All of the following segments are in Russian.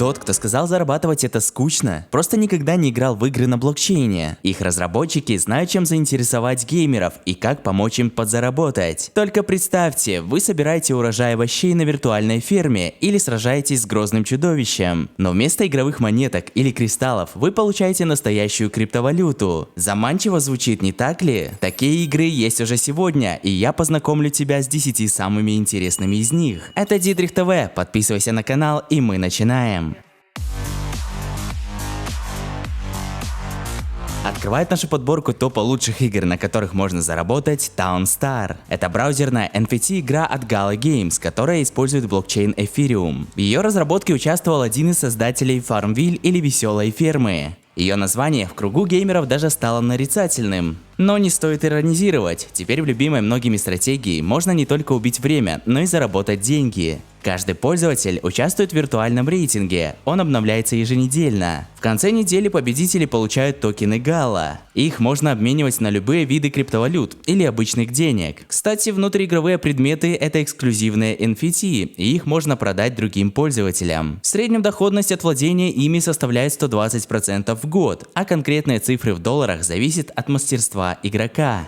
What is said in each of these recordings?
Тот, кто сказал зарабатывать это скучно, просто никогда не играл в игры на блокчейне. Их разработчики знают, чем заинтересовать геймеров и как помочь им подзаработать. Только представьте, вы собираете урожай овощей на виртуальной ферме или сражаетесь с грозным чудовищем. Но вместо игровых монеток или кристаллов вы получаете настоящую криптовалюту. Заманчиво звучит, не так ли? Такие игры есть уже сегодня, и я познакомлю тебя с 10 самыми интересными из них. Это Дитрих ТВ, подписывайся на канал, и мы начинаем. Открывает нашу подборку топа лучших игр, на которых можно заработать, Townstar. Это браузерная NFT-игра от Gala Games, которая использует блокчейн Ethereum. В ее разработке участвовал один из создателей Farmville или Веселой фермы. Ее название в кругу геймеров даже стало нарицательным. Но не стоит иронизировать, теперь в любимой многими стратегии можно не только убить время, но и заработать деньги. Каждый пользователь участвует в виртуальном рейтинге, он обновляется еженедельно. В конце недели победители получают токены Gala. Их можно обменивать на любые виды криптовалют или обычных денег. Кстати, внутриигровые предметы — это эксклюзивные NFT, и их можно продать другим пользователям. В среднем доходность от владения ими составляет 120% в год, а конкретные цифры в долларах зависят от мастерства игрока.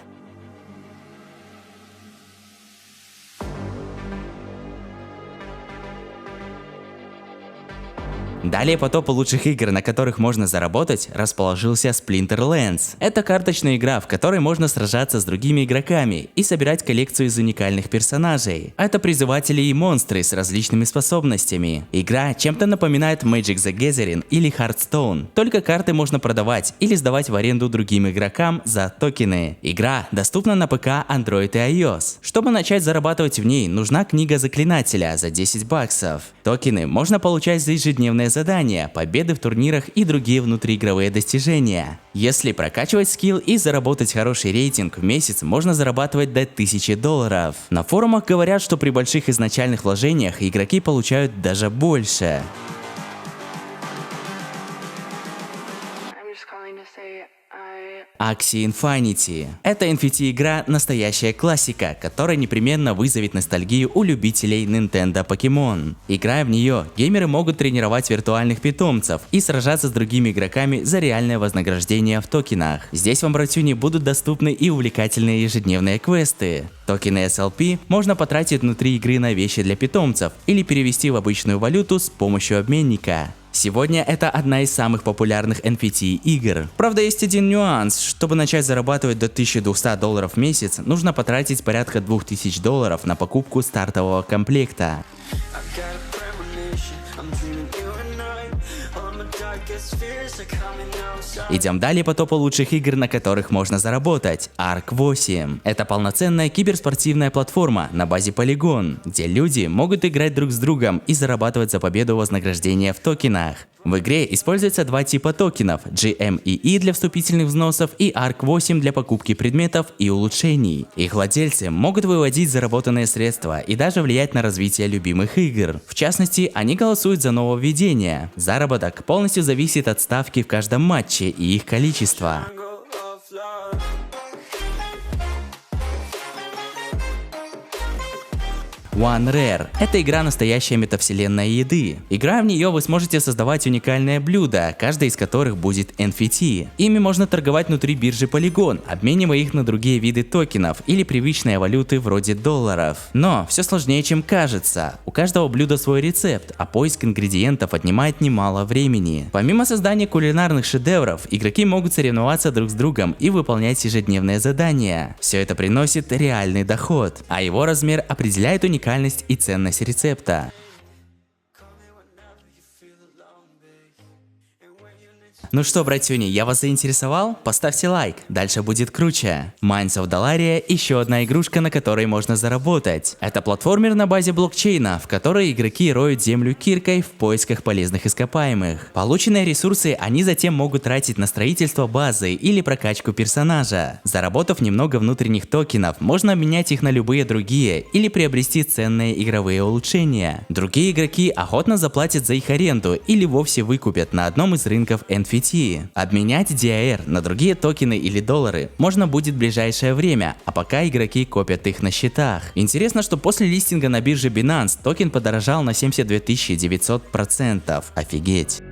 Далее по топу лучших игр, на которых можно заработать, расположился Splinterlands. Это карточная игра, в которой можно сражаться с другими игроками и собирать коллекцию из уникальных персонажей. Это призыватели и монстры с различными способностями. Игра чем-то напоминает Magic the Gathering или Hearthstone, только карты можно продавать или сдавать в аренду другим игрокам за токены. Игра доступна на ПК, Android и iOS. Чтобы начать зарабатывать в ней, нужна книга заклинателя за $10. Токены можно получать за ежедневные задания, победы в турнирах и другие внутриигровые достижения. Если прокачивать скилл и заработать хороший рейтинг, в месяц можно зарабатывать до $1000. На форумах говорят, что при больших изначальных вложениях игроки получают даже больше. Axie Infinity. Эта NFT-игра – настоящая классика, которая непременно вызовет ностальгию у любителей Nintendo Pokémon. Играя в нее, геймеры могут тренировать виртуальных питомцев и сражаться с другими игроками за реальное вознаграждение в токенах. Здесь в Амбратюне будут доступны и увлекательные ежедневные квесты. Токены SLP можно потратить внутри игры на вещи для питомцев или перевести в обычную валюту с помощью обменника. Сегодня это одна из самых популярных NFT игр. Правда, есть один нюанс. Чтобы начать зарабатывать до $1200 в месяц, нужно потратить порядка $2000 на покупку стартового комплекта. Идем далее по топу лучших игр, на которых можно заработать. Ark 8. Это полноценная киберспортивная платформа на базе Polygon, где люди могут играть друг с другом и зарабатывать за победу вознаграждения в токенах. В игре используются два типа токенов: GMEE для вступительных взносов и Ark 8 для покупки предметов и улучшений. Их владельцы могут выводить заработанные средства и даже влиять на развитие любимых игр. В частности, они голосуют за нововведения. Заработок полностью зависит от ставки в каждом матче и их количества. OneRare – это игра настоящая метавселенная еды. Играя в нее, вы сможете создавать уникальные блюда, каждое из которых будет NFT. Ими можно торговать внутри биржи Polygon, обменивая их на другие виды токенов или привычные валюты вроде долларов. Но все сложнее, чем кажется. У каждого блюда свой рецепт, а поиск ингредиентов отнимает немало времени. Помимо создания кулинарных шедевров, игроки могут соревноваться друг с другом и выполнять ежедневные задания. Все это приносит реальный доход, а его размер определяет уникальность и ценность рецепта. Ну что, братюни, я вас заинтересовал? Поставьте лайк, дальше будет круче. Mines of Dolaria – еще одна игрушка, на которой можно заработать. Это платформер на базе блокчейна, в которой игроки роют землю киркой в поисках полезных ископаемых. Полученные ресурсы они затем могут тратить на строительство базы или прокачку персонажа. Заработав немного внутренних токенов, можно обменять их на любые другие или приобрести ценные игровые улучшения. Другие игроки охотно заплатят за их аренду или вовсе выкупят на одном из рынков NFT. NFT. Обменять DAR на другие токены или доллары можно будет в ближайшее время, а пока игроки копят их на счетах. Интересно, что после листинга на бирже Binance токен подорожал на 72 900%. Офигеть.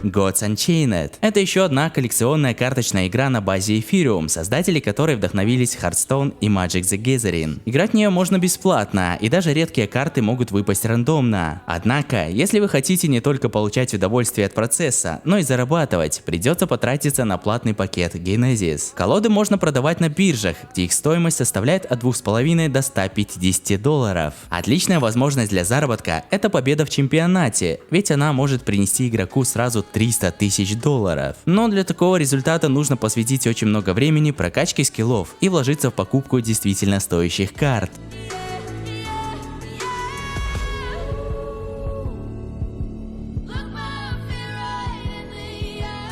Gods Unchained. Это еще одна коллекционная карточная игра на базе Ethereum, создатели которой вдохновились Hearthstone и Magic the Gathering. Играть в нее можно бесплатно, и даже редкие карты могут выпасть рандомно. Однако, если вы хотите не только получать удовольствие от процесса, но и зарабатывать, придется потратиться на платный пакет Genesis. Колоды можно продавать на биржах, где их стоимость составляет от 2,5 до 150 долларов. Отличная возможность для заработка – это победа в чемпионате, ведь она может принести игроку сразу 300 тысяч долларов. Но для такого результата нужно посвятить очень много времени прокачке скиллов и вложиться в покупку действительно стоящих карт.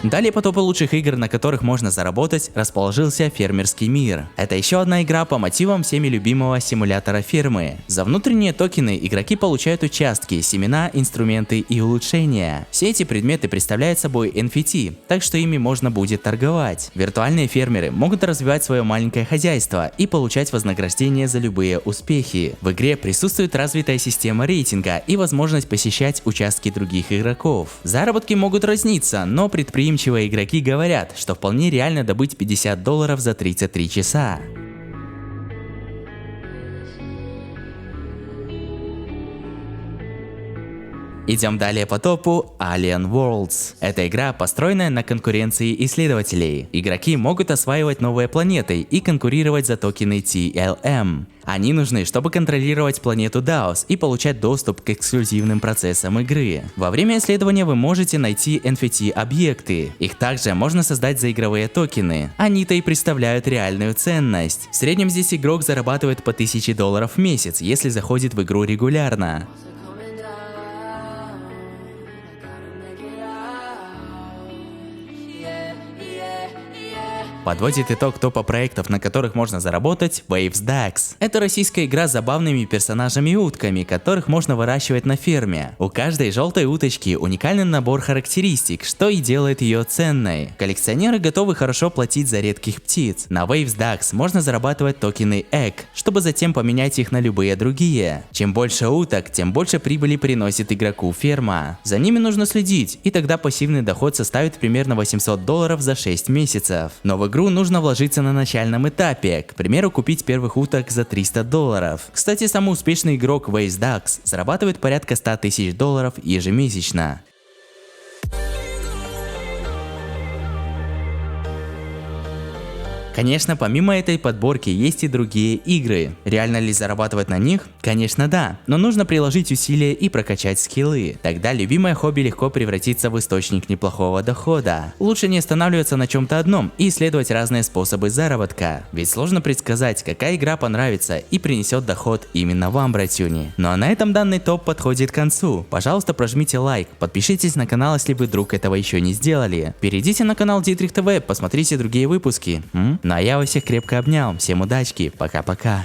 Далее по топу лучших игр, на которых можно заработать, расположился Фермерский мир. Это еще одна игра по мотивам всеми любимого симулятора фермы. За внутренние токены игроки получают участки, семена, инструменты и улучшения. Все эти предметы представляют собой NFT, так что ими можно будет торговать. Виртуальные фермеры могут развивать свое маленькое хозяйство и получать вознаграждение за любые успехи. В игре присутствует развитая система рейтинга и возможность посещать участки других игроков. Заработки могут разниться, но предприимчивые игроки говорят, что вполне реально добыть 50 долларов за 33 часа. Идем далее по топу. Alien Worlds. Это игра, построенная на конкуренции исследователей. Игроки могут осваивать новые планеты и конкурировать за токены TLM. Они нужны, чтобы контролировать планету Даос и получать доступ к эксклюзивным процессам игры. Во время исследования вы можете найти NFT-объекты. Их также можно создать за игровые токены. Они-то и представляют реальную ценность. В среднем здесь игрок зарабатывает по 1000 долларов в месяц, если заходит в игру регулярно. Подводит итог топа проектов, на которых можно заработать, Waves DAX. Это российская игра с забавными персонажами и утками, которых можно выращивать на ферме. У каждой желтой уточки уникальный набор характеристик, что и делает ее ценной. Коллекционеры готовы хорошо платить за редких птиц. На Waves DAX можно зарабатывать токены Egg, чтобы затем поменять их на любые другие. Чем больше уток, тем больше прибыли приносит игроку ферма. За ними нужно следить, и тогда пассивный доход составит примерно 800 долларов за 6 месяцев. Но в игру нужно вложиться на начальном этапе, к примеру, купить первых уток за 300 долларов. Кстати, самый успешный игрок Waves DAX зарабатывает порядка 100 тысяч долларов ежемесячно. Конечно, помимо этой подборки есть и другие игры. Реально ли зарабатывать на них? Конечно да, но нужно приложить усилия и прокачать скиллы. Тогда любимое хобби легко превратится в источник неплохого дохода. Лучше не останавливаться на чем-то одном и исследовать разные способы заработка. Ведь сложно предсказать, какая игра понравится и принесет доход именно вам, братюни. Ну а на этом данный топ подходит к концу. Пожалуйста, прожмите лайк, подпишитесь на канал, если вы вдруг этого еще не сделали. Перейдите на канал Дитрих ТВ, посмотрите другие выпуски. Ну а я вас всех крепко обнял, всем удачки, пока-пока.